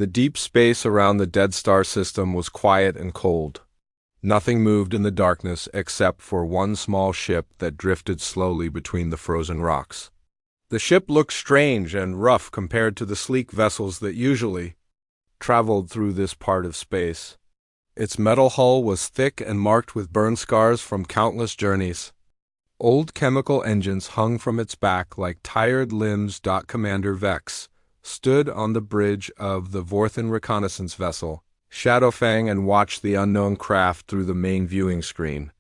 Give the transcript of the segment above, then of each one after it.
The deep space around the Dead Star system was quiet and cold. Nothing moved in the darkness except for one small ship that drifted slowly between the frozen rocks. The ship looked strange and rough compared to the sleek vessels that usually traveled through this part of space. Its metal hull was thick and marked with burn scars from countless journeys. Old chemical engines hung from its back like tired limbs. Commander Vex stood on the bridge of the Vorthan reconnaissance vessel, Shadowfang, and watched the unknown craft through the main viewing screen.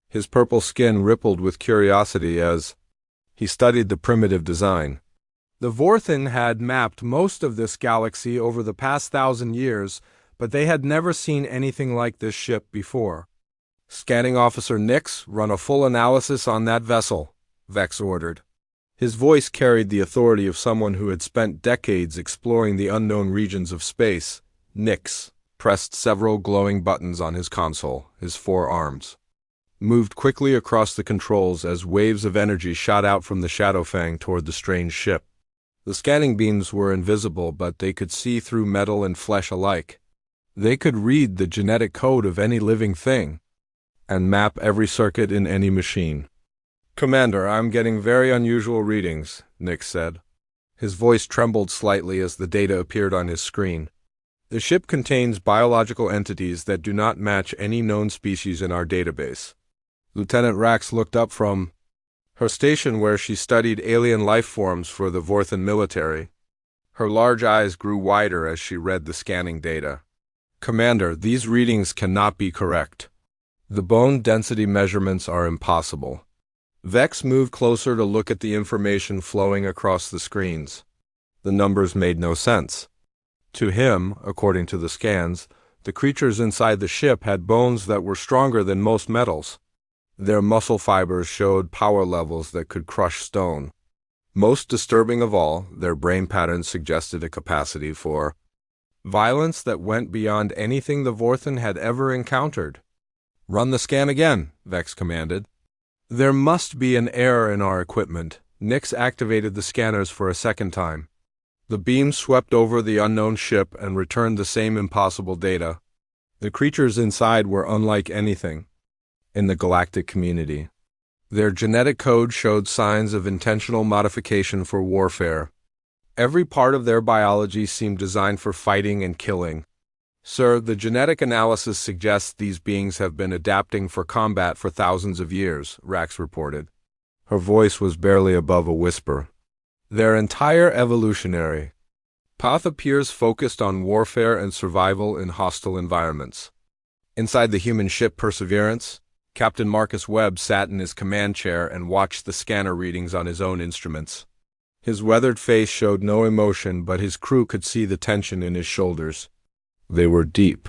His purple skin rippled with curiosity as he studied the primitive design. The Vorthan had mapped most of this galaxy over the past 1,000 years, but they had never seen anything like this ship before. "Scanning Officer Nix, run a full analysis on that vessel," Vex ordered. His voice carried the authority of someone who had spent decades exploring the unknown regions of space. Nix pressed several glowing buttons on his console, his forearms moved quickly across the controls as waves of energy shot out from the Shadowfang toward the strange ship. The scanning beams were invisible, but they could see through metal and flesh alike. They could read the genetic code of any living thing and map every circuit in any machine. "Commander, I'm getting very unusual readings," Nix said. His voice trembled slightly as the data appeared on his screen. "The ship contains biological entities that do not match any known species in our database." Lieutenant Rax looked up from her station where she studied alien life forms for the Vorthan military. Her large eyes grew wider as she read the scanning data. "Commander, these readings cannot be correct. The bone density measurements are impossible." Vex moved closer to look at the information flowing across the screens. The numbers made no sense. To him, according to the scans, the creatures inside the ship had bones that were stronger than most metals. Their muscle fibers showed power levels that could crush stone. Most disturbing of all, their brain patterns suggested a capacity for violence that went beyond anything the Vorthan had ever encountered. "Run the scan again," Vex commanded. "There must be an error in our equipment." Nix activated the scanners for a second time. The beam swept over the unknown ship and returned the same impossible data. The creatures inside were unlike anything in the galactic community. Their genetic code showed signs of intentional modification for warfare. Every part of their biology seemed designed for fighting and killing. "Sir, the genetic analysis suggests these beings have been adapting for combat for thousands of years," Rax reported. Her voice was barely above a whisper. "Their entire evolutionary path appears focused on warfare and survival in hostile environments." Inside the human ship Perseverance, Captain Marcus Webb sat in his command chair and watched the scanner readings on his own instruments. His weathered face showed no emotion, but his crew could see the tension in his shoulders. They were deep.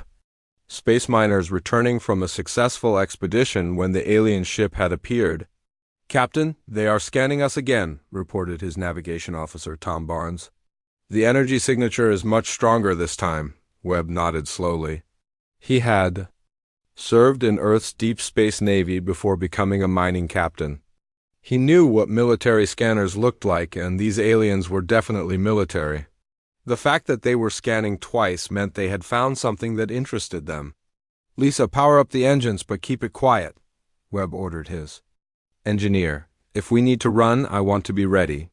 Space miners returning from a successful expedition when the alien ship had appeared. "Captain, they are scanning us again," reported his navigation officer, Tom Barnes. "The energy signature is much stronger this time," Webb nodded slowly. He had served in Earth's deep space navy before becoming a mining captain. He knew what military scanners looked like, and these aliens were definitely military. The fact that they were scanning twice meant they had found something that interested them. "Lisa, power up the engines, but keep it quiet," Webb ordered his engineer. "If we need to run, I want to be ready."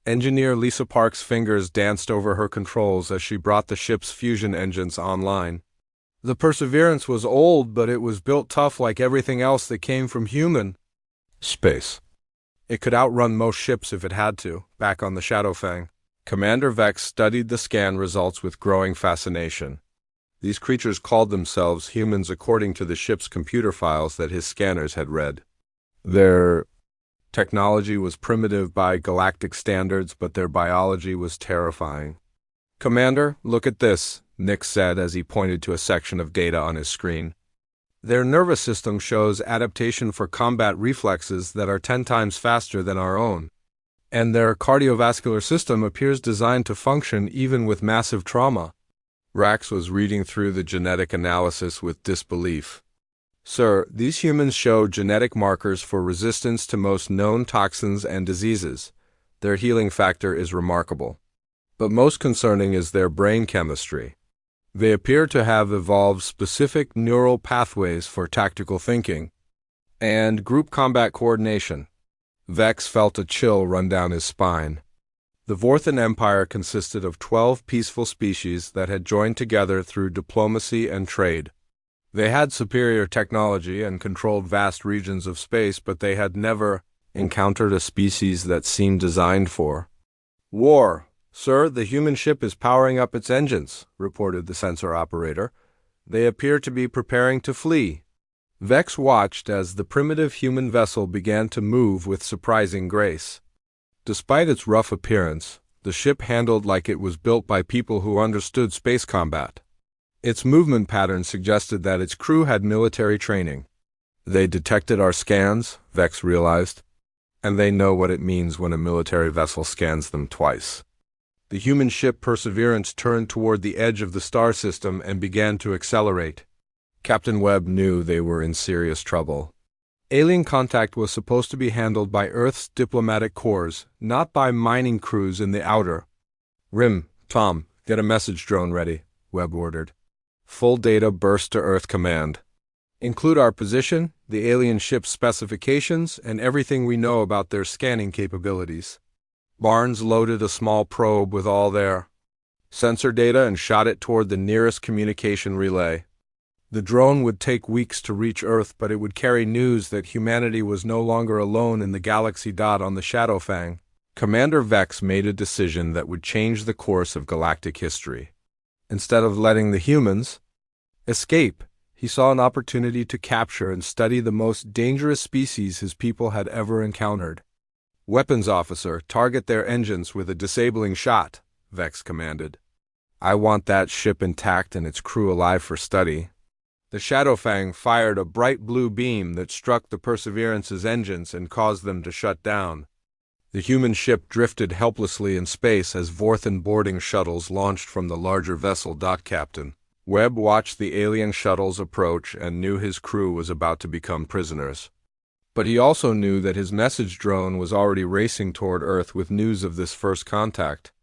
Engineer Lisa Park's fingers danced over her controls as she brought the ship's fusion engines online. The Perseverance was old, but it was built tough like everything else that came from human space. It could outrun most ships if it had to, back on the Shadowfang. Commander Vex studied the scan results with growing fascination. These creatures called themselves humans according to the ship's computer files that his scanners had read. Their technology was primitive by galactic standards, but their biology was terrifying. "Commander, look at this," Nix said as he pointed to a section of data on his screen. "Their nervous system shows adaptation for combat reflexes that are 10 times faster than our own. And their cardiovascular system appears designed to function even with massive trauma." Rax was reading through the genetic analysis with disbelief. "Sir, these humans show genetic markers for resistance to most known toxins and diseases. Their healing factor is remarkable." But most concerning is their brain chemistry. They appear to have evolved specific neural pathways for tactical thinking and group combat coordination. Vex felt a chill run down his spine. The Vorthan Empire consisted of 12 peaceful species that had joined together through diplomacy and trade. They had superior technology and controlled vast regions of space, but they had never encountered a species that seemed designed for war. "Sir, the human ship is powering up its engines," reported the sensor operator. "They appear to be preparing to flee." Vex watched as the primitive human vessel began to move with surprising grace. Despite its rough appearance, the ship handled like it was built by people who understood space combat. Its movement pattern suggested that its crew had military training. "They detected our scans," Vex realized, "and they know what it means when a military vessel scans them twice." The human ship Perseverance turned toward the edge of the star system and began to accelerate. Captain Webb knew they were in serious trouble. Alien contact was supposed to be handled by Earth's diplomatic corps, not by mining crews in the outer rim. "Tom, get a message drone ready," Webb ordered. Full data burst to Earth command. "Include our position, the alien ship's specifications, and everything we know about their scanning capabilities." Barnes loaded a small probe with all their sensor data and shot it toward the nearest communication relay. The drone would take weeks to reach Earth, but it would carry news that humanity was no longer alone in the galaxy. On the Shadowfang, Commander Vex made a decision that would change the course of galactic history. Instead of letting the humans escape, he saw an opportunity to capture and study the most dangerous species his people had ever encountered. "Weapons officer, target their engines with a disabling shot," Vex commanded. "I want that ship intact and its crew alive for study." The Shadowfang fired a bright blue beam that struck the Perseverance's engines and caused them to shut down. The human ship drifted helplessly in space as Vorthan boarding shuttles launched from the larger vessel. Captain Webb watched the alien shuttles approach and knew his crew was about to become prisoners. But he also knew that his message drone was already racing toward Earth with news of this first contact.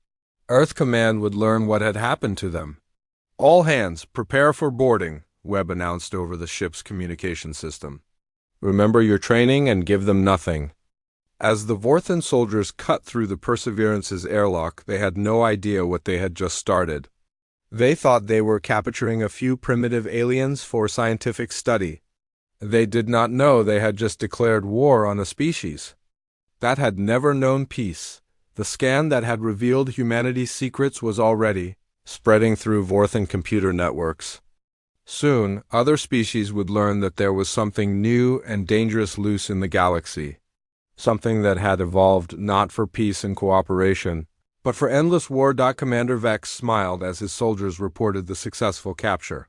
Earth Command would learn what had happened to them. "All hands, prepare for boarding," Webb announced over the ship's communication system. "Remember your training and give them nothing." As the Vorthan soldiers cut through the Perseverance's airlock, they had no idea what they had just started. They thought they were capturing a few primitive aliens for scientific study. They did not know they had just declared war on a species that had never known peace. The scan that had revealed humanity's secrets was already spreading through Vorthan computer networks. Soon, other species would learn that there was something new and dangerous loose in the galaxy, something that had evolved not for peace and cooperation, but for endless war. Commander Vex smiled as his soldiers reported the successful capture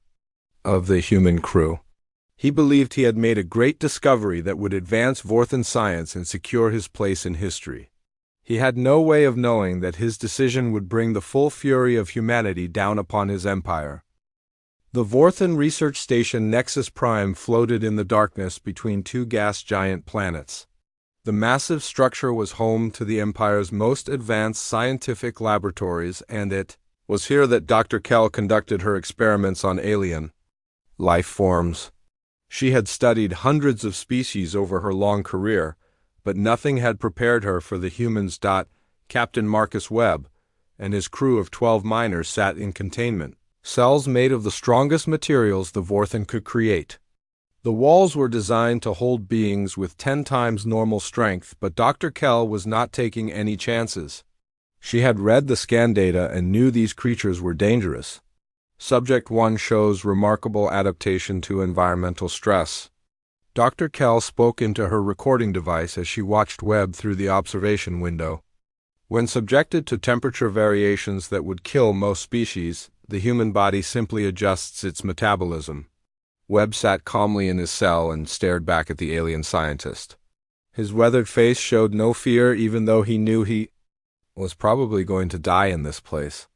of the human crew. He believed he had made a great discovery that would advance Vorthan science and secure his place in history. He had no way of knowing that his decision would bring the full fury of humanity down upon his empire. The Vorthan research station Nexus Prime floated in the darkness between two gas giant planets. The massive structure was home to the Empire's most advanced scientific laboratories, and it was here that Dr. Kell conducted her experiments on alien life forms. She had studied hundreds of species over her long career, but nothing had prepared her for the humans. Captain Marcus Webb and his crew of 12 miners sat in containment cells made of the strongest materials the Vorthan could create. The walls were designed to hold beings with 10 times normal strength, but Dr. Kell was not taking any chances. She had read the scan data and knew these creatures were dangerous. Subject 1 shows remarkable adaptation to environmental stress. Dr. Kell spoke into her recording device as she watched Webb through the observation window. When subjected to temperature variations that would kill most species, the human body simply adjusts its metabolism. Webb sat calmly in his cell and stared back at the alien scientist. His weathered face showed no fear, even though he knew he was probably going to die in this place.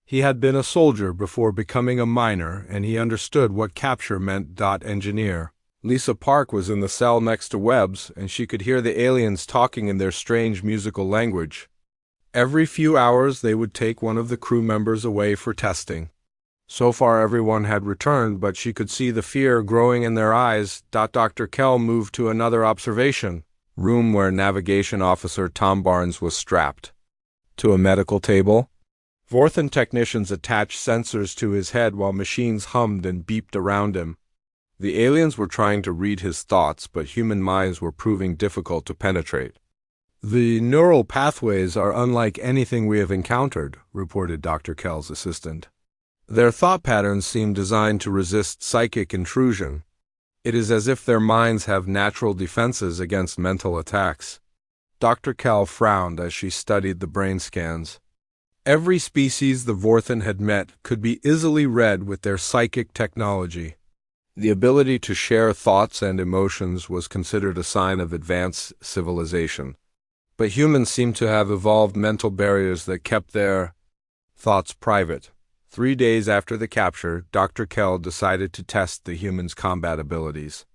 He had been a soldier before becoming a miner, and he understood what capture meant. Engineer Lisa Park was in the cell next to Webb's, and she could hear the aliens talking in their strange musical language. Every few hours they would take one of the crew members away for testing. So far everyone had returned, but she could see the fear growing in their eyes. Dr. Kell moved to another observation room where Navigation Officer Tom Barnes was strapped to a medical table. Vorthan technicians attached sensors to his head while machines hummed and beeped around him. The aliens were trying to read his thoughts, but human minds were proving difficult to penetrate. "The neural pathways are unlike anything we have encountered," reported Dr. Kell's assistant. "Their thought patterns seem designed to resist psychic intrusion. It is as if their minds have natural defenses against mental attacks." Dr. Kell frowned as she studied the brain scans. Every species the Vorthan had met could be easily read with their psychic technology. The ability to share thoughts and emotions was considered a sign of advanced civilization. But humans seemed to have evolved mental barriers that kept their thoughts private. 3 days after the capture, Dr. Kell decided to test the humans' combat abilities.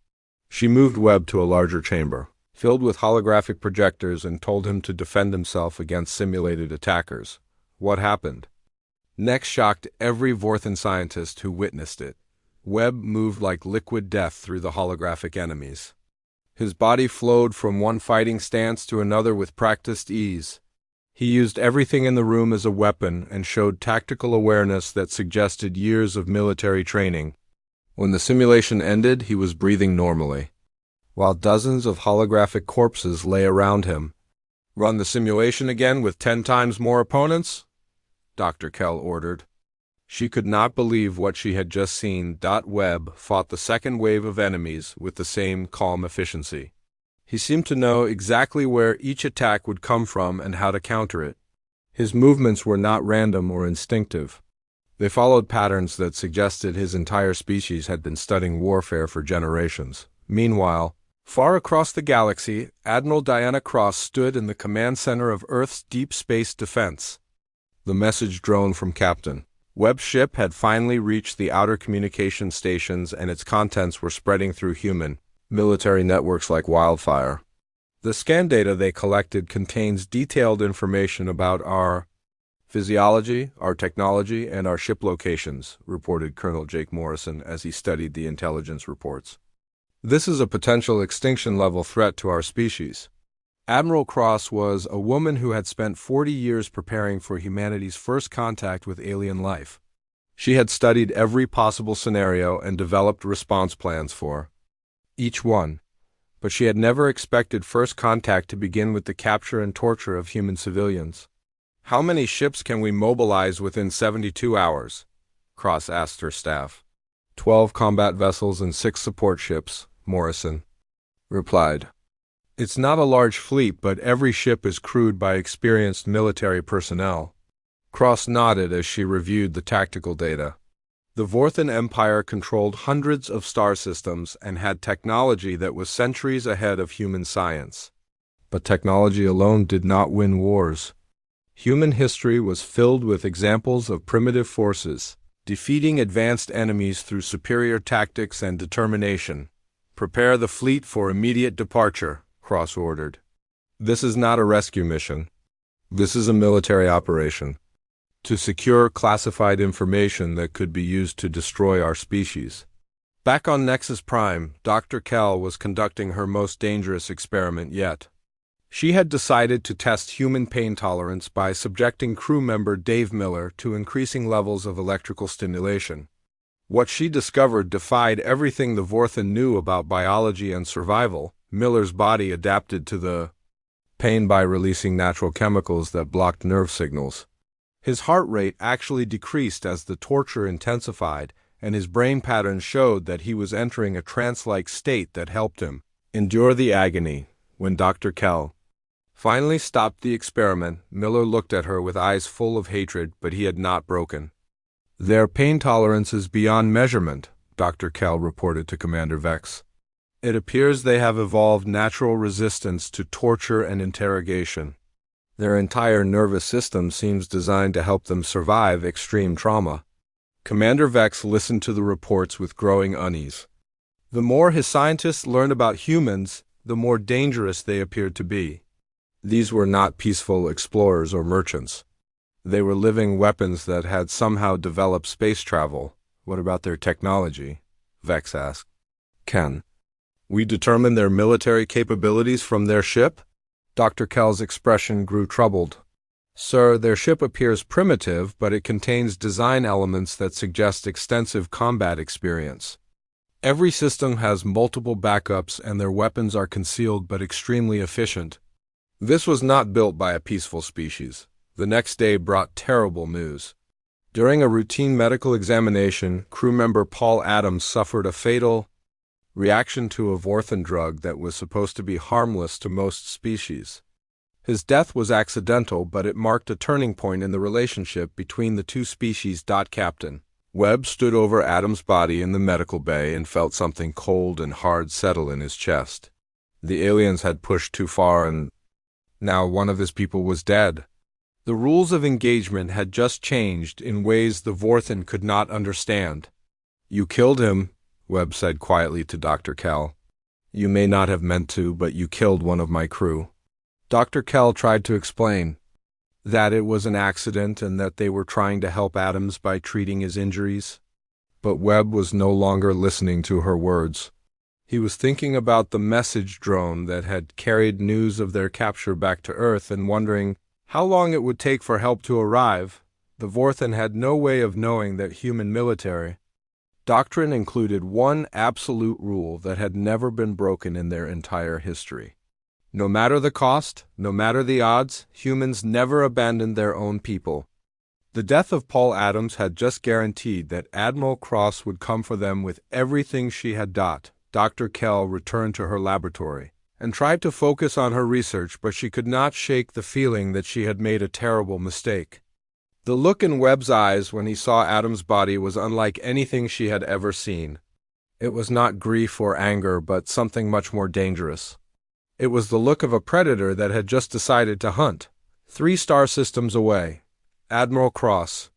She moved Webb to a larger chamber, filled with holographic projectors, and told him to defend himself against simulated attackers. What happened next shocked every Vorthan scientist who witnessed it. Webb moved like liquid death through the holographic enemies. His body flowed from one fighting stance to another with practiced ease. He used everything in the room as a weapon and showed tactical awareness that suggested years of military training. When the simulation ended, he was breathing normally, while dozens of holographic corpses lay around him. "Run the simulation again with 10 times more opponents," Dr. Kell ordered. She could not believe what she had just seen. Webb fought the second wave of enemies with the same calm efficiency. He seemed to know exactly where each attack would come from and how to counter it. His movements were not random or instinctive. They followed patterns that suggested his entire species had been studying warfare for generations. Meanwhile, far across the galaxy, Admiral Diana Cross stood in the command center of Earth's deep space defense. The message droned from Captain. Webb's ship had finally reached the outer communication stations, and its contents were spreading through human, military networks like wildfire. The scan data they collected contains detailed information about our physiology, our technology, and our ship locations, reported Colonel Jake Morrison as he studied the intelligence reports. "This is a potential extinction-level threat to our species." Admiral Cross was a woman who had spent 40 years preparing for humanity's first contact with alien life. She had studied every possible scenario and developed response plans for each one, but she had never expected first contact to begin with the capture and torture of human civilians. "How many ships can we mobilize within 72 hours? Cross asked her staff. 12 combat vessels and 6 support ships, Morrison replied. "It's not a large fleet, but every ship is crewed by experienced military personnel." Cross nodded as she reviewed the tactical data. The Vorthan Empire controlled hundreds of star systems and had technology that was centuries ahead of human science. But technology alone did not win wars. Human history was filled with examples of primitive forces, defeating advanced enemies through superior tactics and determination. "Prepare the fleet for immediate departure," Cross ordered. "This is not a rescue mission. This is a military operation to secure classified information that could be used to destroy our species." Back on Nexus Prime, Dr. Kell was conducting her most dangerous experiment yet. She had decided to test human pain tolerance by subjecting crew member Dave Miller to increasing levels of electrical stimulation. What she discovered defied everything the Vorthan knew about biology and survival. Miller's body adapted to the pain by releasing natural chemicals that blocked nerve signals. His heart rate actually decreased as the torture intensified, and his brain patterns showed that he was entering a trance-like state that helped him endure the agony. When Dr. Kell finally stopped the experiment, Miller looked at her with eyes full of hatred, but he had not broken. "Their pain tolerance is beyond measurement," Dr. Kell reported to Commander Vex. "It appears they have evolved natural resistance to torture and interrogation. Their entire nervous system seems designed to help them survive extreme trauma." Commander Vex listened to the reports with growing unease. The more his scientists learned about humans, the more dangerous they appeared to be. These were not peaceful explorers or merchants. They were living weapons that had somehow developed space travel. What about their technology? Vex asked. Can we determine their military capabilities from their ship? Dr. Kell's expression grew troubled. Sir, their ship appears primitive, but it contains design elements that suggest extensive combat experience. Every system has multiple backups and their weapons are concealed but extremely efficient. This was not built by a peaceful species. The next day brought terrible news. During a routine medical examination, crew member Paul Adams suffered a fatal reaction to a Vorthan drug that was supposed to be harmless to most species. His death was accidental, but it marked a turning point in the relationship between the two species. Captain Webb stood over Adam's body in the medical bay and felt something cold and hard settle in his chest. The aliens had pushed too far, and now one of his people was dead. The rules of engagement had just changed in ways the Vorthan could not understand. You killed him, Webb said quietly to Dr. Kell. You may not have meant to, but you killed one of my crew. Dr. Kell tried to explain that it was an accident and that they were trying to help Adams by treating his injuries. But Webb was no longer listening to her words. He was thinking about the message drone that had carried news of their capture back to Earth and wondering how long it would take for help to arrive. The Vorthan had no way of knowing that human military doctrine included one absolute rule that had never been broken in their entire history. No matter the cost, no matter the odds, humans never abandoned their own people. The death of Paul Adams had just guaranteed that Admiral Cross would come for them with everything she had. Dr. Kell returned to her laboratory and tried to focus on her research, but she could not shake the feeling that she had made a terrible mistake. The look in Webb's eyes when he saw Adam's body was unlike anything she had ever seen. It was not grief or anger, but something much more dangerous. It was the look of a predator that had just decided to hunt. 3 star systems away, Admiral Cross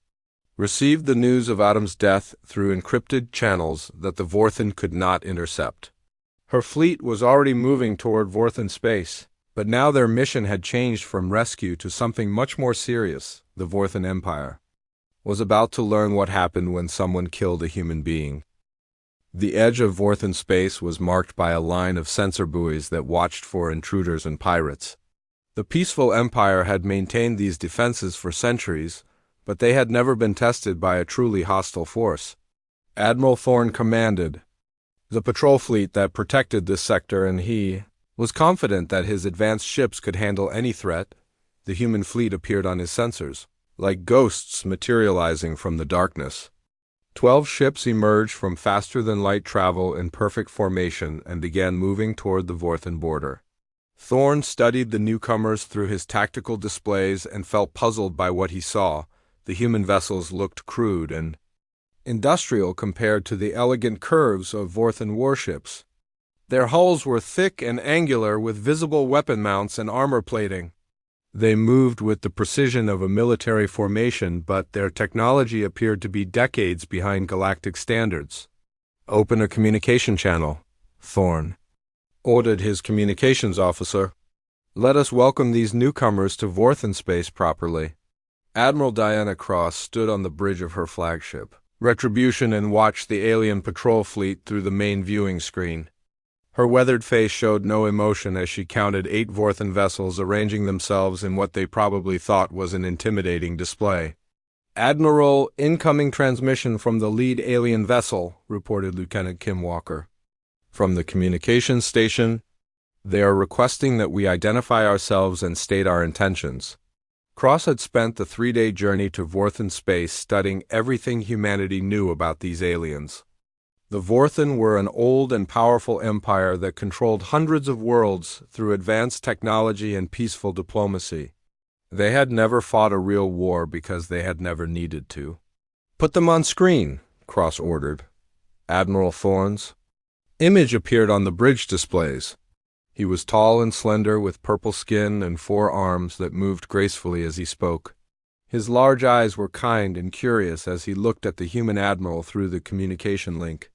received the news of Adam's death through encrypted channels that the Vorthan could not intercept. Her fleet was already moving toward Vorthan space, but now their mission had changed from rescue to something much more serious. The Vorthan Empire was about to learn what happened when someone killed a human being. The edge of Vorthan space was marked by a line of sensor buoys that watched for intruders and pirates. The peaceful empire had maintained these defenses for centuries, but they had never been tested by a truly hostile force. Admiral Thorne commanded the patrol fleet that protected this sector, and he was confident that his advanced ships could handle any threat. The human fleet appeared on his sensors, like ghosts materializing from the darkness. 12 ships emerged from faster-than-light travel in perfect formation and began moving toward the Vorthan border. Thorne studied the newcomers through his tactical displays and felt puzzled by what he saw. The human vessels looked crude and industrial compared to the elegant curves of Vorthan warships. Their hulls were thick and angular with visible weapon mounts and armor plating. They moved with the precision of a military formation, but their technology appeared to be decades behind galactic standards. Open a communication channel, Thorne ordered his communications officer. Let us welcome these newcomers to Vorthan space properly. Admiral Diana Cross stood on the bridge of her flagship, Retribution, and watched the alien patrol fleet through the main viewing screen. Her weathered face showed no emotion as she counted 8 Vorthan vessels arranging themselves in what they probably thought was an intimidating display. Admiral, incoming transmission from the lead alien vessel, reported Lieutenant Kim Walker. From the communications station, they are requesting that we identify ourselves and state our intentions. Cross had spent the 3-day journey to Vorthan space studying everything humanity knew about these aliens. The Vorthan were an old and powerful empire that controlled hundreds of worlds through advanced technology and peaceful diplomacy. They had never fought a real war because they had never needed to. Put them on screen, Cross ordered. Admiral Thorne's image appeared on the bridge displays. He was tall and slender with purple skin and 4 arms that moved gracefully as he spoke. His large eyes were kind and curious as he looked at the human admiral through the communication link.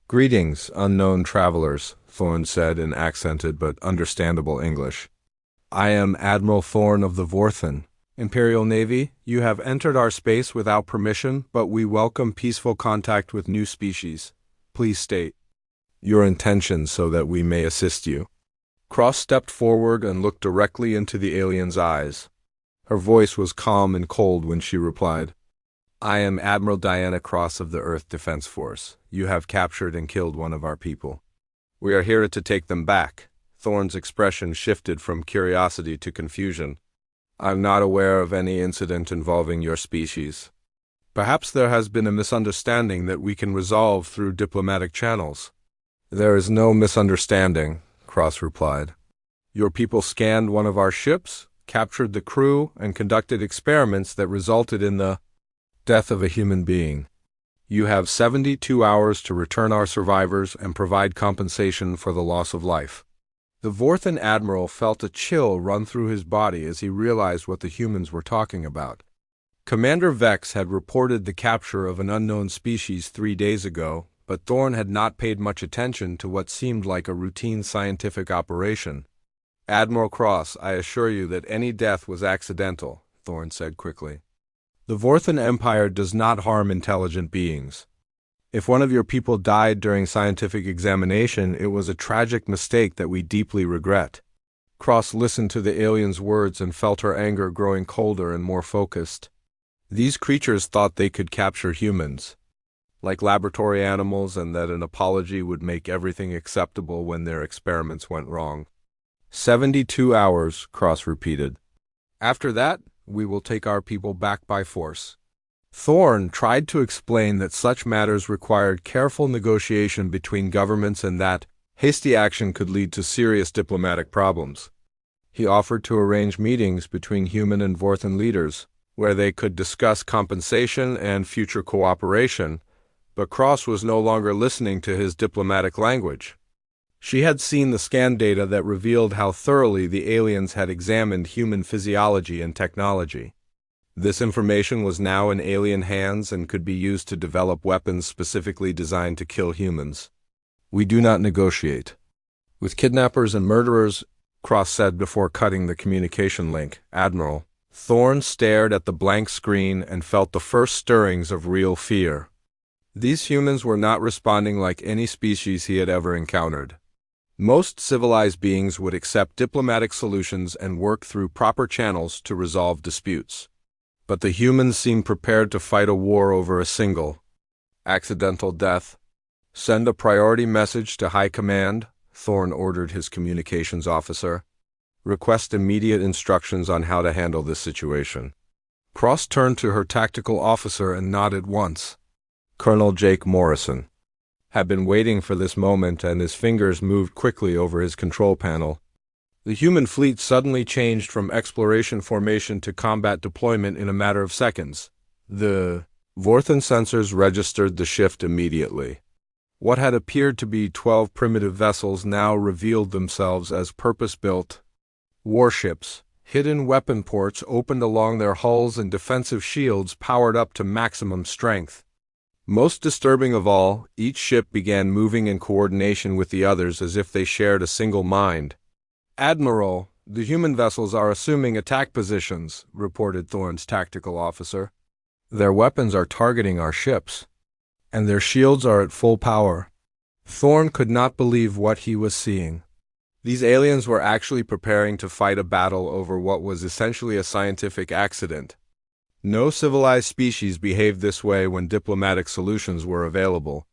Greetings, unknown travelers, Thorne said in accented but understandable English. I am Admiral Thorn of the Vorthen, Imperial Navy. You have entered our space without permission, but we welcome peaceful contact with new species. Please state your intentions so that we may assist you. Cross stepped forward and looked directly into the alien's eyes. Her voice was calm and cold when she replied, I am Admiral Diana Cross of the Earth Defense Force. You have captured and killed one of our people. We are here to take them back. Thorn's expression shifted from curiosity to confusion. I'm not aware of any incident involving your species. Perhaps there has been a misunderstanding that we can resolve through diplomatic channels. There is no misunderstanding, Cross replied. Your people scanned one of our ships, captured the crew, and conducted experiments that resulted in the death of a human being. You have 72 hours to return our survivors and provide compensation for the loss of life. The Vorthen admiral felt a chill run through his body as he realized what the humans were talking about. Commander Vex had reported the capture of an unknown species 3 days ago, but Thorn had not paid much attention to what seemed like a routine scientific operation. Admiral Cross, I assure you that any death was accidental, Thorn said quickly. The Vorthen Empire does not harm intelligent beings. If one of your people died during scientific examination, it was a tragic mistake that we deeply regret. Cross listened to the alien's words and felt her anger growing colder and more focused. These creatures thought they could capture humans, like laboratory animals, and that an apology would make everything acceptable when their experiments went wrong. 72 hours, Cross repeated. After that, we will take our people back by force. Thorn tried to explain that such matters required careful negotiation between governments and that hasty action could lead to serious diplomatic problems. He offered to arrange meetings between human and Vorthen leaders, where they could discuss compensation and future cooperation, but Cross was no longer listening to his diplomatic language. She had seen the scan data that revealed how thoroughly the aliens had examined human physiology and technology. This information was now in alien hands and could be used to develop weapons specifically designed to kill humans. We do not negotiate with kidnappers and murderers, Cross said before cutting the communication link. Admiral. Thorn stared at the blank screen and felt the first stirrings of real fear. These humans were not responding like any species he had ever encountered. Most civilized beings would accept diplomatic solutions and work through proper channels to resolve disputes. But the humans seemed prepared to fight a war over a single accidental death. Send a priority message to High Command, Thorn ordered his communications officer. Request immediate instructions on how to handle this situation. Cross turned to her tactical officer and nodded once. Colonel Jake Morrison had been waiting for this moment, and his fingers moved quickly over his control panel. The human fleet suddenly changed from exploration formation to combat deployment in a matter of seconds. The Vorthen sensors registered the shift immediately. What had appeared to be 12 primitive vessels now revealed themselves as purpose-built warships. Hidden weapon ports opened along their hulls and defensive shields powered up to maximum strength. Most disturbing of all, each ship began moving in coordination with the others as if they shared a single mind. Admiral, the human vessels are assuming attack positions, reported Thorn's tactical officer. Their weapons are targeting our ships, and their shields are at full power. Thorn could not believe what he was seeing. These aliens were actually preparing to fight a battle over what was essentially a scientific accident. No civilized species behaved this way when diplomatic solutions were available.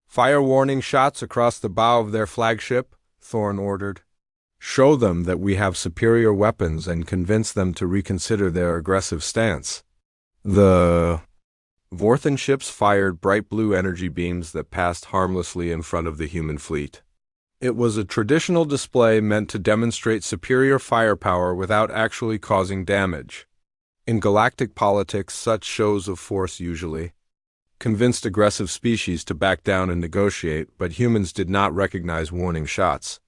Fire warning shots across the bow of their flagship, Thorn ordered. Show them that we have superior weapons and convince them to reconsider their aggressive stance. The Vorthen ships fired bright blue energy beams that passed harmlessly in front of the human fleet. It was a traditional display meant to demonstrate superior firepower without actually causing damage. In galactic politics, such shows of force usually convinced aggressive species to back down and negotiate, but humans did not recognize warning shots.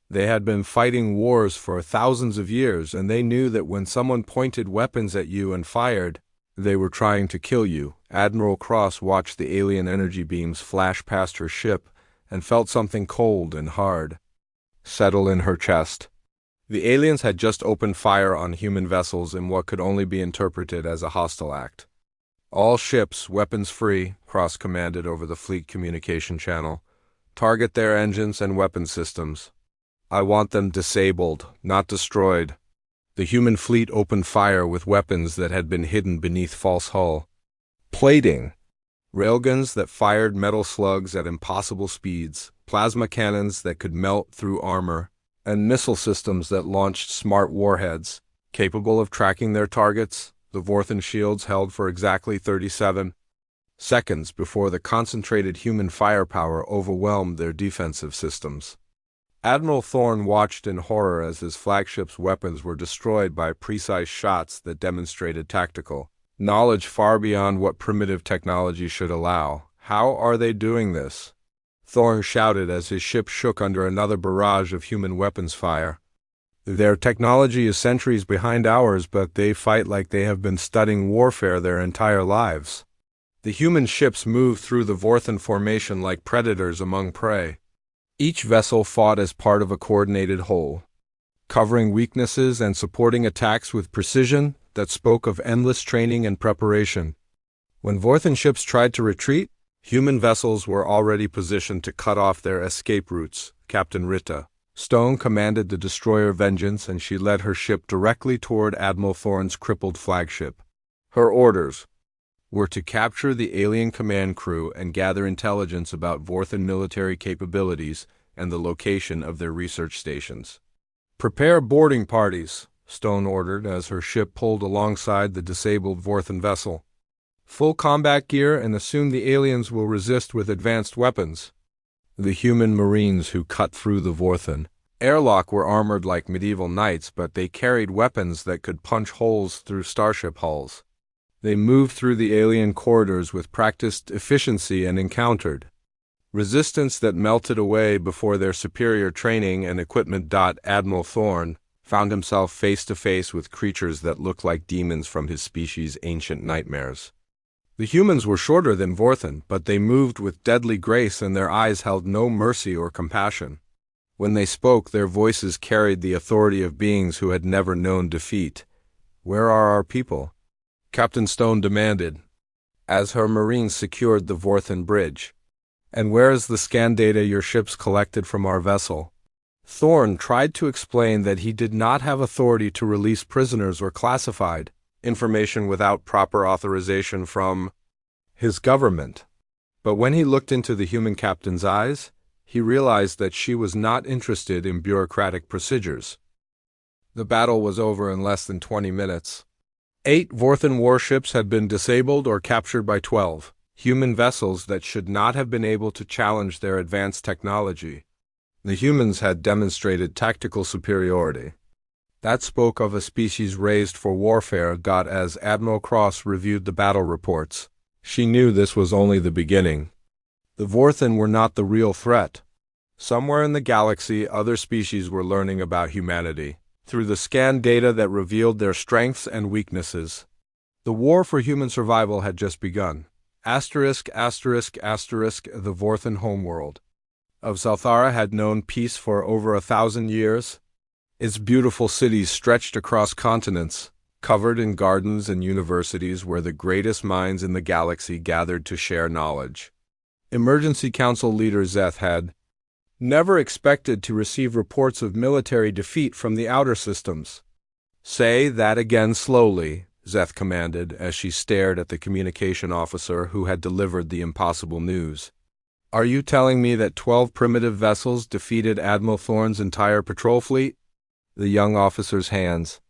They had been fighting wars for thousands of years, and they knew that when someone pointed weapons at you and fired, they were trying to kill you. Admiral Cross watched the alien energy beams flash past her ship and felt something cold and hard settle in her chest. The aliens had just opened fire on human vessels in what could only be interpreted as a hostile act. All ships, weapons-free, cross-commanded over the fleet communication channel. Target their engines and weapon systems. I want them disabled, not destroyed. The human fleet opened fire with weapons that had been hidden beneath false hull. Plating. Railguns that fired metal slugs at impossible speeds, plasma cannons that could melt through armor, and missile systems that launched smart warheads, capable of tracking their targets. The Vorthan shields held for exactly 37 seconds before the concentrated human firepower overwhelmed their defensive systems. Admiral Thorne watched in horror as his flagship's weapons were destroyed by precise shots that demonstrated tactical knowledge far beyond what primitive technology should allow. How are they doing this? Thorne shouted as his ship shook under another barrage of human weapons fire. Their technology is centuries behind ours, but they fight like they have been studying warfare their entire lives. The human ships moved through the Vorthan formation like predators among prey. Each vessel fought as part of a coordinated whole, covering weaknesses and supporting attacks with precision that spoke of endless training and preparation. When Vorthan ships tried to retreat, human vessels were already positioned to cut off their escape routes. Captain Rita Stone commanded the destroyer Vengeance, and she led her ship directly toward Admiral Thorne's crippled flagship. Her orders were to capture the alien command crew and gather intelligence about Vorthan military capabilities and the location of their research stations. "Prepare boarding parties," Stone ordered as her ship pulled alongside the disabled Vorthan vessel. "Full combat gear, and assume the aliens will resist with advanced weapons." The human marines who cut through the Vorthan airlock were armored like medieval knights, but they carried weapons that could punch holes through starship hulls. They moved through the alien corridors with practiced efficiency and encountered resistance that melted away before their superior training and equipment. Admiral Thorne found himself face to face with creatures that looked like demons from his species' ancient nightmares. The humans were shorter than Vorthan, but they moved with deadly grace and their eyes held no mercy or compassion. When they spoke, their voices carried the authority of beings who had never known defeat. "Where are our people?" Captain Stone demanded, as her marines secured the Vorthan bridge. "And where is the scan data your ships collected from our vessel?" Thorne tried to explain that he did not have authority to release prisoners or classified information without proper authorization from his government. But when he looked into the human captain's eyes, he realized that she was not interested in bureaucratic procedures. The battle was over in less than 20 minutes. 8 Vorthan warships had been disabled or captured by 12 human vessels that should not have been able to challenge their advanced technology. The humans had demonstrated tactical superiority. That spoke of a species raised for warfare. As Admiral Cross reviewed the battle reports, she knew this was only the beginning. The Vorthan were not the real threat. Somewhere in the galaxy, other species were learning about humanity through the scan data that revealed their strengths and weaknesses. The war for human survival had just begun. The Vorthan homeworld of Zelthara had known peace for over 1,000 years. Its beautiful cities stretched across continents, covered in gardens and universities where the greatest minds in the galaxy gathered to share knowledge. Emergency Council leader Zeth had never expected to receive reports of military defeat from the outer systems. "Say that again slowly," Zeth commanded as she stared at the communication officer who had delivered the impossible news. "Are you telling me that 12 primitive vessels defeated Admiral Thorne's entire patrol fleet?" The young officer's hands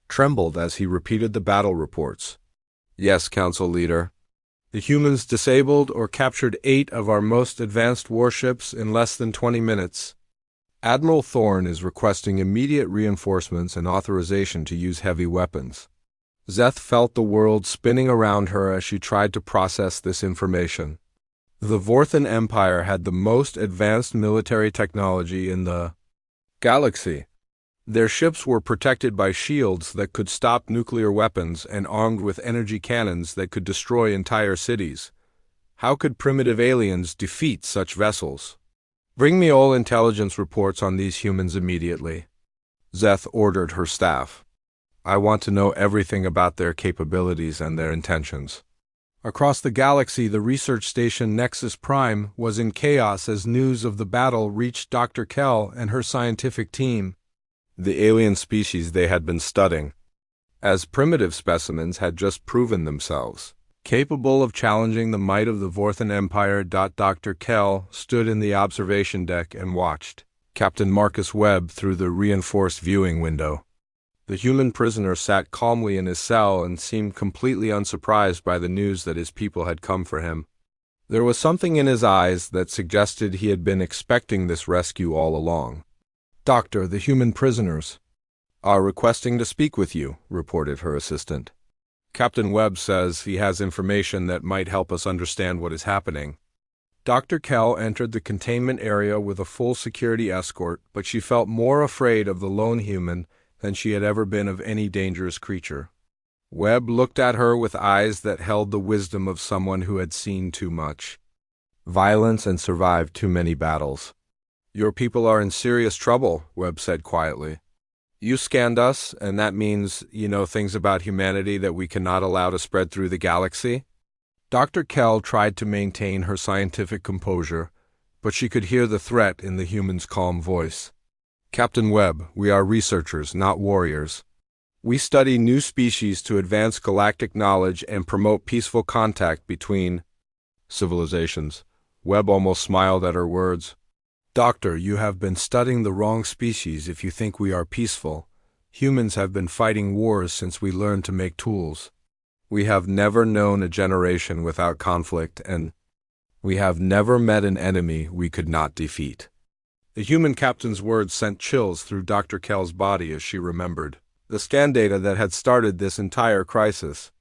trembled as he repeated the battle reports. "Yes, Council Leader. The humans disabled or captured 8 of our most advanced warships in less than 20 minutes. Admiral Thorne is requesting immediate reinforcements and authorization to use heavy weapons." Zeth felt the world spinning around her as she tried to process this information. The Vorthan Empire had the most advanced military technology in the galaxy. Their ships were protected by shields that could stop nuclear weapons and armed with energy cannons that could destroy entire cities. How could primitive aliens defeat such vessels? "Bring me all intelligence reports on these humans immediately." Zeth ordered her staff. I want to know everything about their capabilities and their intentions. Across the galaxy, the research station Nexus Prime was in chaos as news of the battle reached Dr. Kell and her scientific team. The alien species they had been studying, as primitive specimens, had just proven themselves capable of challenging the might of the Vorthan Empire. Dr. Kell stood in the observation deck and watched Captain Marcus Webb through the reinforced viewing window. The human prisoner sat calmly in his cell and seemed completely unsurprised by the news that his people had come for him. There was something in his eyes that suggested he had been expecting this rescue all along. "Doctor, the human prisoners are requesting to speak with you," reported her assistant. "Captain Webb says he has information that might help us understand what is happening." Dr. Kell entered the containment area with a full security escort, but she felt more afraid of the lone human than she had ever been of any dangerous creature. Webb looked at her with eyes that held the wisdom of someone who had seen too much violence and survived too many battles. "Your people are in serious trouble," Webb said quietly. "You scanned us, and that means you know things about humanity that we cannot allow to spread through the galaxy?" Dr. Kell tried to maintain her scientific composure, but she could hear the threat in the human's calm voice. "Captain Webb, we are researchers, not warriors. We study new species to advance galactic knowledge and promote peaceful contact between civilizations." Webb almost smiled at her words. "Doctor, you have been studying the wrong species if you think we are peaceful. Humans have been fighting wars since we learned to make tools. We have never known a generation without conflict, and we have never met an enemy we could not defeat." The human captain's words sent chills through Dr. Kell's body as she remembered the scan data that had started this entire crisis.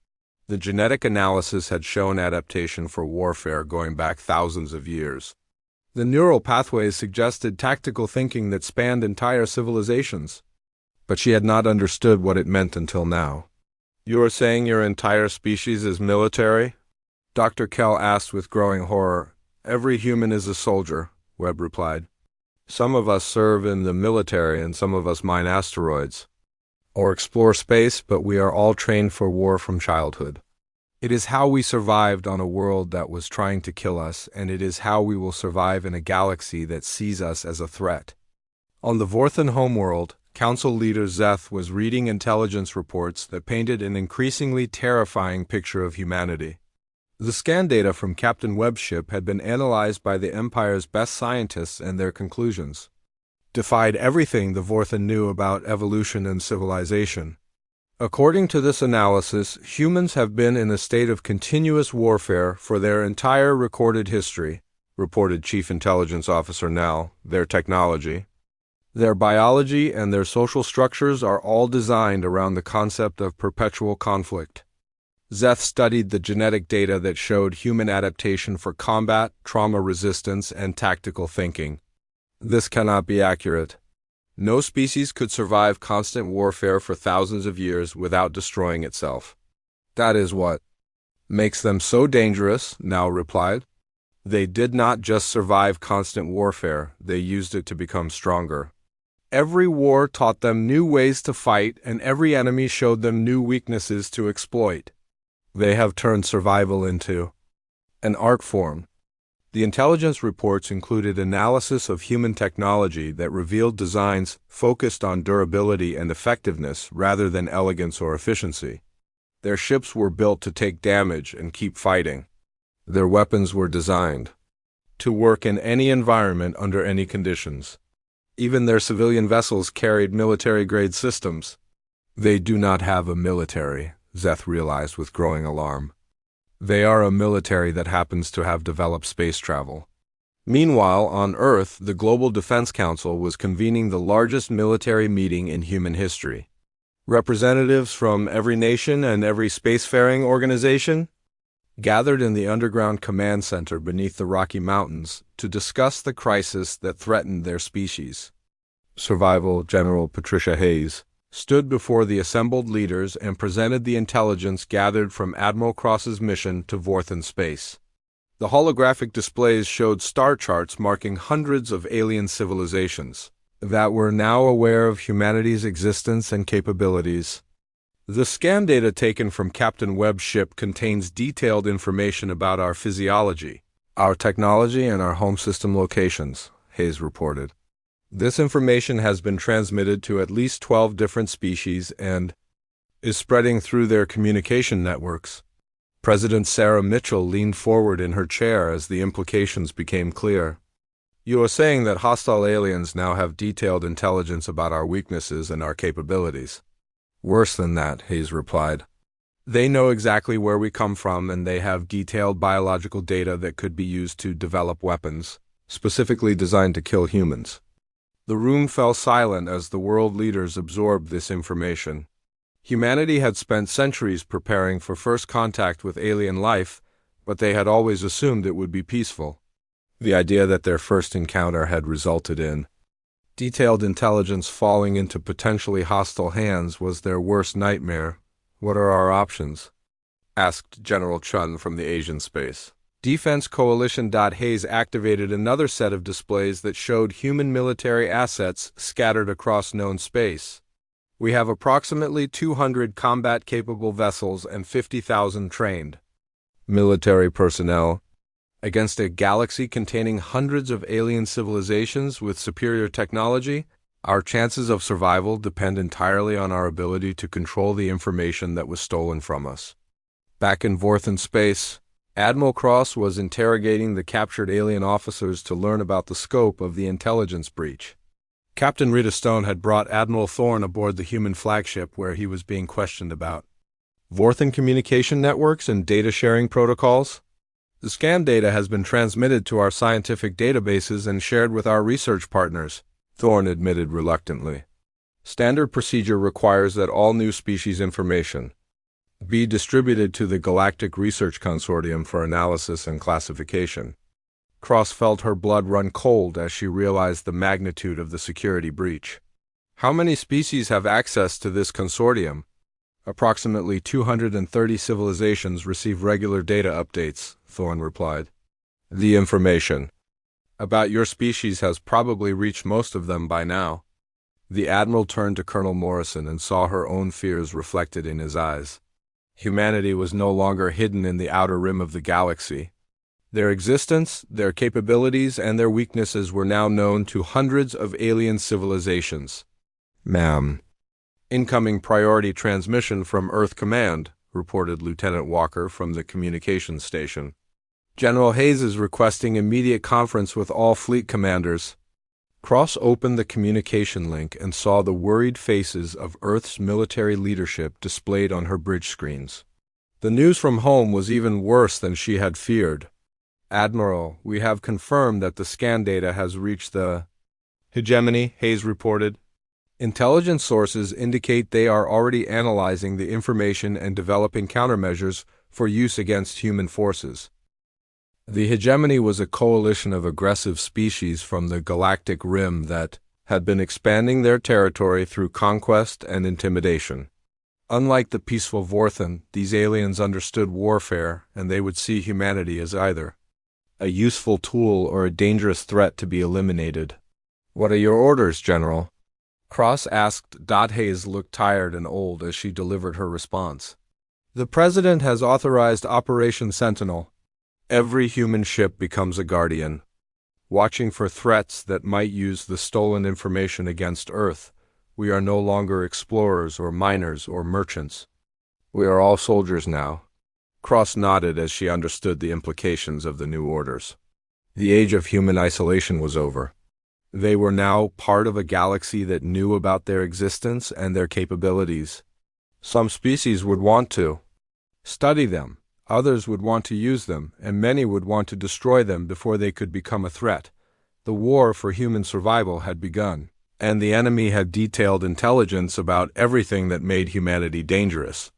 The genetic analysis had shown adaptation for warfare going back thousands of years. The neural pathways suggested tactical thinking that spanned entire civilizations. But she had not understood what it meant until now. "You are saying your entire species is military?" Dr. Kell asked with growing horror. "Every human is a soldier," Webb replied. "Some of us serve in the military and some of us mine asteroids or explore space, but we are all trained for war from childhood. It is how we survived on a world that was trying to kill us, and it is how we will survive in a galaxy that sees us as a threat." On the Vorthan homeworld, Council Leader Zeth was reading intelligence reports that painted an increasingly terrifying picture of humanity. The scan data from Captain Webb's ship had been analyzed by the Empire's best scientists, and their conclusions defied everything the Vorthan knew about evolution and civilization. According to this analysis, humans have been in a state of continuous warfare for their entire recorded history, reported Chief Intelligence Officer Nal. Their technology, their biology, and their social structures are all designed around the concept of perpetual conflict. Zeth studied the genetic data that showed human adaptation for combat, trauma resistance, and tactical thinking. This cannot be accurate. No species could survive constant warfare for thousands of years without destroying itself. That is what makes them so dangerous, Nal replied. They did not just survive constant warfare, they used it to become stronger. Every war taught them new ways to fight, and every enemy showed them new weaknesses to exploit. They have turned survival into an art form. The intelligence reports included analysis of human technology that revealed designs focused on durability and effectiveness rather than elegance or efficiency. Their ships were built to take damage and keep fighting. Their weapons were designed to work in any environment under any conditions. Even their civilian vessels carried military-grade systems. They do not have a military, Zeth realized with growing alarm. They are a military that happens to have developed space travel. Meanwhile, on Earth, the Global Defense Council was convening the largest military meeting in human history. Representatives from every nation and every spacefaring organization gathered in the underground command center beneath the Rocky Mountains to discuss the crisis that threatened their species. Survival General Patricia Hayes stood before the assembled leaders and presented the intelligence gathered from Admiral Cross's mission to Vorthan space. The holographic displays showed star charts marking hundreds of alien civilizations. that were now aware of humanity's existence and capabilities. The scan data taken from Captain Webb's ship contains detailed information about our physiology, our technology, and our home system locations, Hayes reported. This information has been transmitted to at least 12 different species and is spreading through their communication networks. President Sarah Mitchell leaned forward in her chair as the implications became clear. You are saying that hostile aliens now have detailed intelligence about our weaknesses and our capabilities. Worse than that, Hayes replied. They know exactly where we come from, and they have detailed biological data that could be used to develop weapons, specifically designed to kill humans. The room fell silent as the world leaders absorbed this information. Humanity had spent centuries preparing for first contact with alien life, but they had always assumed it would be peaceful. The idea that their first encounter had resulted in detailed intelligence falling into potentially hostile hands was their worst nightmare. What are our options? Asked General Chun from the Asian space. Defense Coalition. Hayes activated another set of displays that showed human military assets scattered across known space. We have approximately 200 combat-capable vessels and 50,000 trained military personnel against a galaxy containing hundreds of alien civilizations with superior technology. Our chances of survival depend entirely on our ability to control the information that was stolen from us. Back in Vorthen space, Admiral Cross was interrogating the captured alien officers to learn about the scope of the intelligence breach. Captain Rita Stone had brought Admiral Thorne aboard the human flagship where he was being questioned about Vorthen communication networks and data sharing protocols. The scan data has been transmitted to our scientific databases and shared with our research partners, Thorne admitted reluctantly. Standard procedure requires that all new species information be distributed to the Galactic Research Consortium for analysis and classification. Cross felt her blood run cold as she realized the magnitude of the security breach. How many species have access to this consortium? Approximately 230 civilizations receive regular data updates, Thorne replied. The information about your species has probably reached most of them by now. The Admiral turned to Colonel Morrison and saw her own fears reflected in his eyes. Humanity was no longer hidden in the outer rim of the galaxy. Their existence, their capabilities, and their weaknesses were now known to hundreds of alien civilizations. Ma'am. Incoming priority transmission from Earth Command, reported Lieutenant Walker from the communications station. General Hayes is requesting immediate conference with all fleet commanders. Cross opened the communication link and saw the worried faces of Earth's military leadership displayed on her bridge screens. The news from home was even worse than she had feared. Admiral, we have confirmed that the scan data has reached the hegemony, Hayes reported. Intelligence sources indicate they are already analyzing the information and developing countermeasures for use against human forces. The hegemony was a coalition of aggressive species from the galactic rim that had been expanding their territory through conquest and intimidation. Unlike the peaceful Vorthen, these aliens understood warfare, and they would see humanity as either a useful tool or a dangerous threat to be eliminated. What are your orders, General? Cross asked. Hayes looked tired and old as she delivered her response. The President has authorized Operation Sentinel. Every human ship becomes a guardian, watching for threats that might use the stolen information against Earth. We are no longer explorers or miners or merchants. We are all soldiers now. Cross nodded as she understood the implications of the new orders. The age of human isolation was over. They were now part of a galaxy that knew about their existence and their capabilities. Some species would want to study them, others would want to use them, and many would want to destroy them before they could become a threat. The war for human survival had begun, and the enemy had detailed intelligence about everything that made humanity dangerous.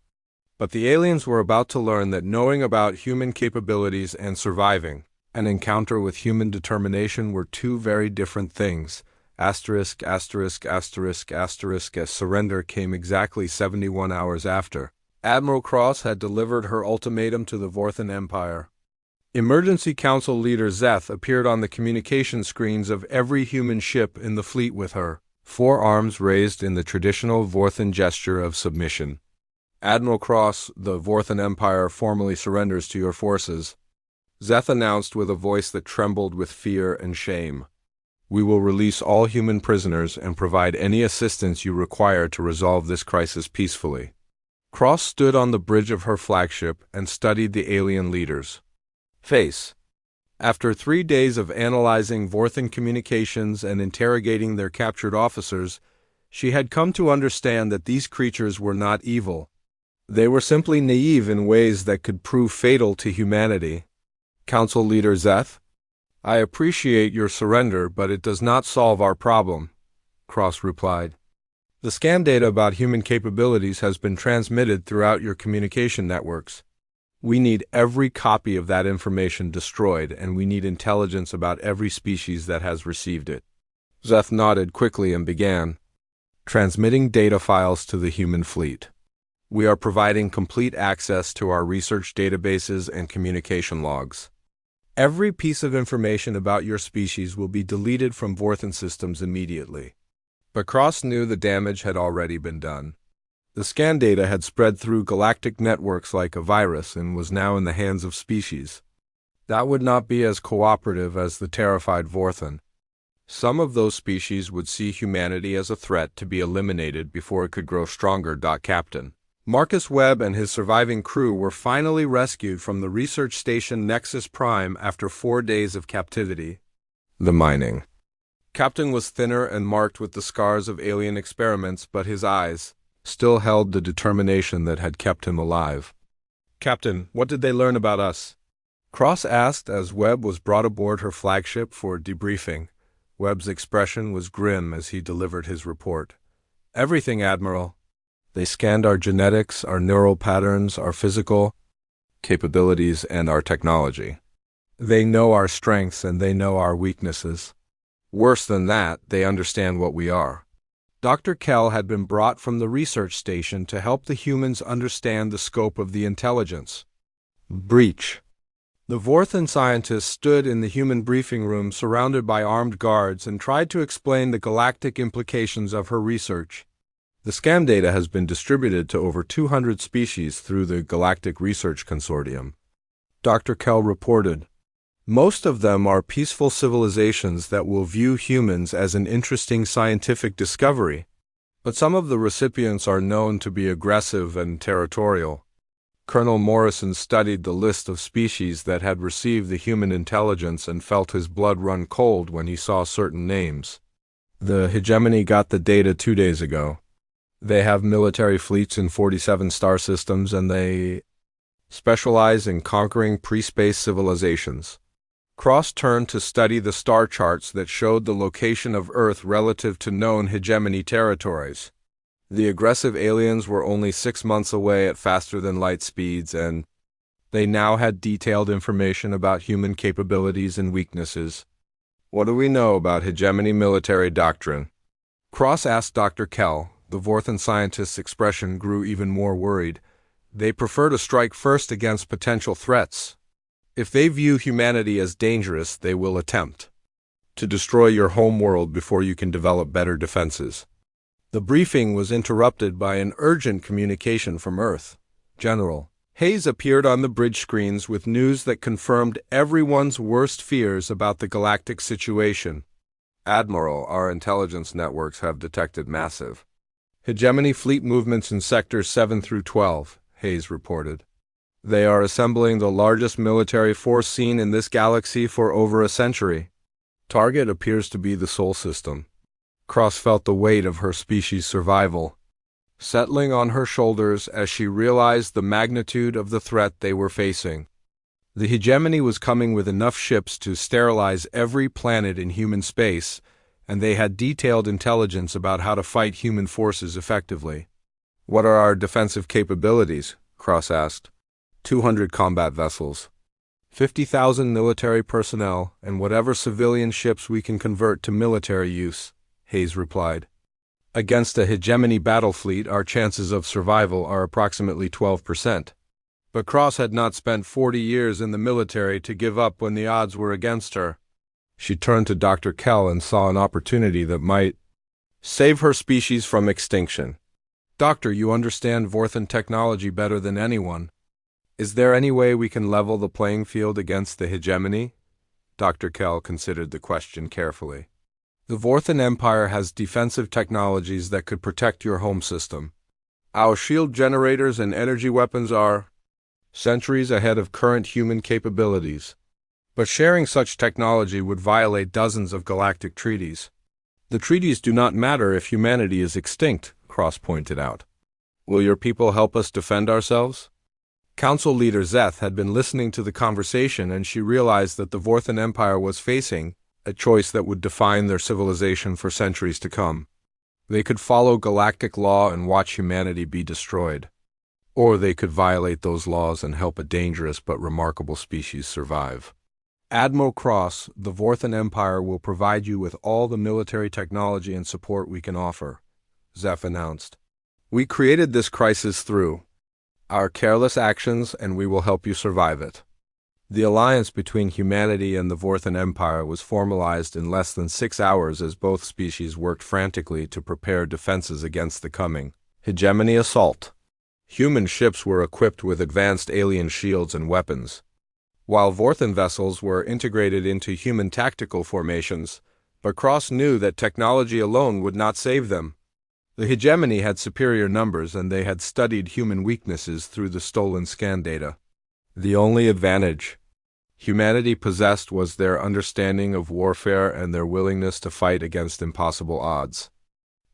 But the aliens were about to learn that knowing about human capabilities and surviving an encounter with human determination were two very different things. As surrender came exactly 71 hours after Admiral Cross had delivered her ultimatum to the Vorthen Empire. Emergency Council Leader Zeth appeared on the communication screens of every human ship in the fleet with her forearms raised in the traditional Vorthan gesture of submission. Admiral Cross, the Vorthan Empire formally surrenders to your forces, Zeth announced with a voice that trembled with fear and shame. We will release all human prisoners and provide any assistance you require to resolve this crisis peacefully. Cross stood on the bridge of her flagship and studied the alien leaders. Face. After 3 days of analyzing Vorthan communications and interrogating their captured officers, she had come to understand that these creatures were not evil. They were simply naive in ways that could prove fatal to humanity. Council Leader Zeth, I appreciate your surrender, but it does not solve our problem, Cross replied. The scan data about human capabilities has been transmitted throughout your communication networks. We need every copy of that information destroyed, and we need intelligence about every species that has received it. Zeth nodded quickly and began transmitting data files to the human fleet. We are providing complete access to our research databases and communication logs. Every piece of information about your species will be deleted from Vorthan systems immediately. But Cross knew the damage had already been done. The scan data had spread through galactic networks like a virus and was now in the hands of species. That would not be as cooperative as the terrified Vorthan. Some of those species would see humanity as a threat to be eliminated before it could grow stronger. Captain Marcus Webb and his surviving crew were finally rescued from the research station Nexus Prime after 4 days of captivity. The mining. Captain was thinner and marked with the scars of alien experiments, but his eyes still held the determination that had kept him alive. Captain, what did they learn about us? Cross asked as Webb was brought aboard her flagship for debriefing. Webb's expression was grim as he delivered his report. Everything, Admiral. They scanned our genetics, our neural patterns, our physical capabilities, and our technology. They know our strengths and they know our weaknesses. Worse than that, they understand what we are. Dr. Kell had been brought from the research station to help the humans understand the scope of the intelligence. Breach. The Vorthan scientists stood in the human briefing room surrounded by armed guards and tried to explain the galactic implications of her research. The scam data has been distributed to over 200 species through the Galactic Research Consortium. Dr. Kell reported, most of them are peaceful civilizations that will view humans as an interesting scientific discovery, but some of the recipients are known to be aggressive and territorial. Colonel Morrison studied the list of species that had received the human intelligence and felt his blood run cold when he saw certain names. The hegemony got the data 2 days ago. They have military fleets in 47 star systems, and they specialize in conquering pre-space civilizations. Cross turned to study the star charts that showed the location of Earth relative to known hegemony territories. The aggressive aliens were only 6 months away at faster-than-light speeds, and they now had detailed information about human capabilities and weaknesses. What do we know about hegemony military doctrine? Cross asked Dr. Kell. The Vorthan scientist's expression grew even more worried. They prefer to strike first against potential threats. If they view humanity as dangerous, they will attempt to destroy your home world before you can develop better defenses. The briefing was interrupted by an urgent communication from Earth. General Hayes appeared on the bridge screens with news that confirmed everyone's worst fears about the galactic situation. Admiral, our intelligence networks have detected massive hegemony fleet movements in sectors 7 through 12, Hayes reported. They are assembling the largest military force seen in this galaxy for over a century. Target appears to be the Sol system. Cross felt the weight of her species' survival settling on her shoulders as she realized the magnitude of the threat they were facing. The hegemony was coming with enough ships to sterilize every planet in human space, and they had detailed intelligence about how to fight human forces effectively. What are our defensive capabilities? Cross asked. 200 combat vessels, 50,000 military personnel, and whatever civilian ships we can convert to military use, Hayes replied. Against a hegemony battle fleet, our chances of survival are approximately 12%. But Cross had not spent 40 years in the military to give up when the odds were against her. She turned to Dr. Kell and saw an opportunity that might save her species from extinction. Doctor, you understand Vorthan technology better than anyone. Is there any way we can level the playing field against the hegemony? Dr. Kell considered the question carefully. The Vorthan Empire has defensive technologies that could protect your home system. Our shield generators and energy weapons are centuries ahead of current human capabilities. But sharing such technology would violate dozens of galactic treaties. The treaties do not matter if humanity is extinct, Cross pointed out. Will your people help us defend ourselves? Council leader Zeth had been listening to the conversation, and she realized that the Vorthan Empire was facing a choice that would define their civilization for centuries to come. They could follow galactic law and watch humanity be destroyed. Or they could violate those laws and help a dangerous but remarkable species survive. Admiral Cross, the Vorthan Empire will provide you with all the military technology and support we can offer, Zeph announced. We created this crisis through our careless actions, and we will help you survive it. The alliance between humanity and the Vorthan Empire was formalized in less than 6 hours as both species worked frantically to prepare defenses against the coming hegemony assault. Human ships were equipped with advanced alien shields and weapons, while Vorthan vessels were integrated into human tactical formations, but Cross knew that technology alone would not save them. The hegemony had superior numbers, and they had studied human weaknesses through the stolen scan data. The only advantage humanity possessed was their understanding of warfare and their willingness to fight against impossible odds.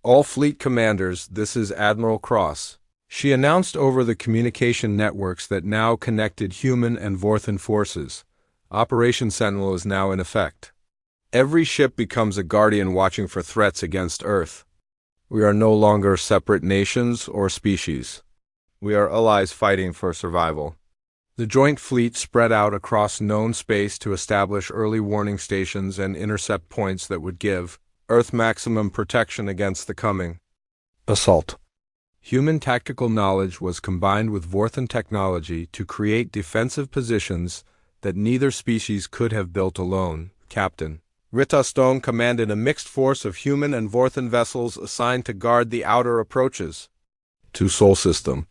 All fleet commanders, this is Admiral Cross. She announced over the communication networks that now connected human and Vorthan forces. Operation Sentinel is now in effect. Every ship becomes a guardian watching for threats against Earth. We are no longer separate nations or species. We are allies fighting for survival. The joint fleet spread out across known space to establish early warning stations and intercept points that would give Earth maximum protection against the coming assault. Human tactical knowledge was combined with Vorthan technology to create defensive positions that neither species could have built alone. Captain Rita Stone commanded a mixed force of human and Vorthan vessels assigned to guard the outer approaches to Sol System.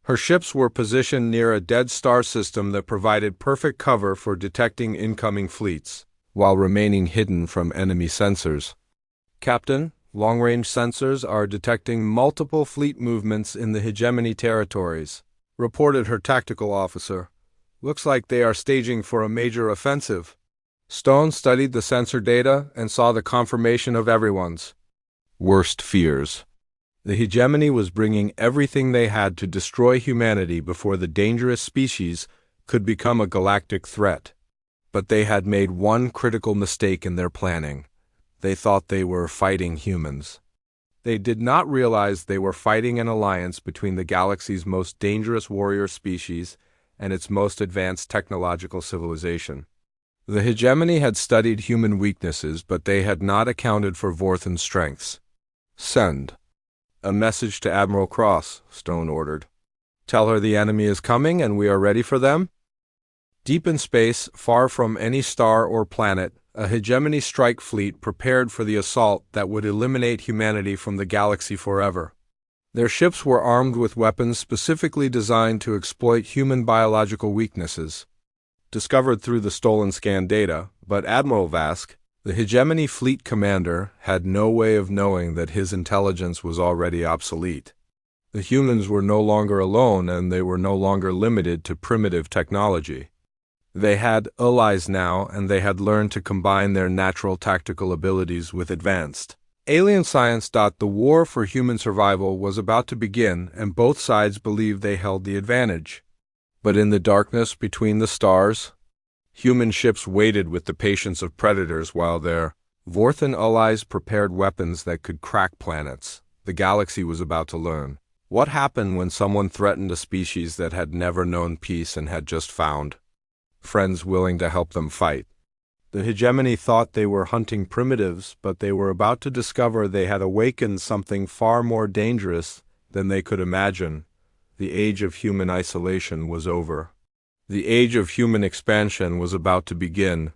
Her ships were positioned near a dead star system that provided perfect cover for detecting incoming fleets, while remaining hidden from enemy sensors. Captain, long-range sensors are detecting multiple fleet movements in the hegemony territories, reported her tactical officer. Looks like they are staging for a major offensive. Stone studied the sensor data and saw the confirmation of everyone's worst fears. The hegemony was bringing everything they had to destroy humanity before the dangerous species could become a galactic threat. But they had made one critical mistake in their planning. They thought they were fighting humans. They did not realize they were fighting an alliance between the galaxy's most dangerous warrior species and its most advanced technological civilization. The hegemony had studied human weaknesses, but they had not accounted for Vorthan's strengths. Send a message to Admiral Cross, Stone ordered. Tell her the enemy is coming and we are ready for them. Deep in space, far from any star or planet, a hegemony strike fleet prepared for the assault that would eliminate humanity from the galaxy forever. Their ships were armed with weapons specifically designed to exploit human biological weaknesses, discovered through the stolen scan data, but Admiral Vask, the hegemony fleet commander, had no way of knowing that his intelligence was already obsolete. The humans were no longer alone, and they were no longer limited to primitive technology. They had allies now, and they had learned to combine their natural tactical abilities with advanced alien science. The war for human survival was about to begin, and both sides believed they held the advantage. But in the darkness between the stars, human ships waited with the patience of predators while their Vorthan allies prepared weapons that could crack planets. The galaxy was about to learn what happened when someone threatened a species that had never known peace and had just found friends willing to help them fight. The hegemony thought they were hunting primitives, but they were about to discover they had awakened something far more dangerous than they could imagine. The age of human isolation was over. The age of human expansion was about to begin,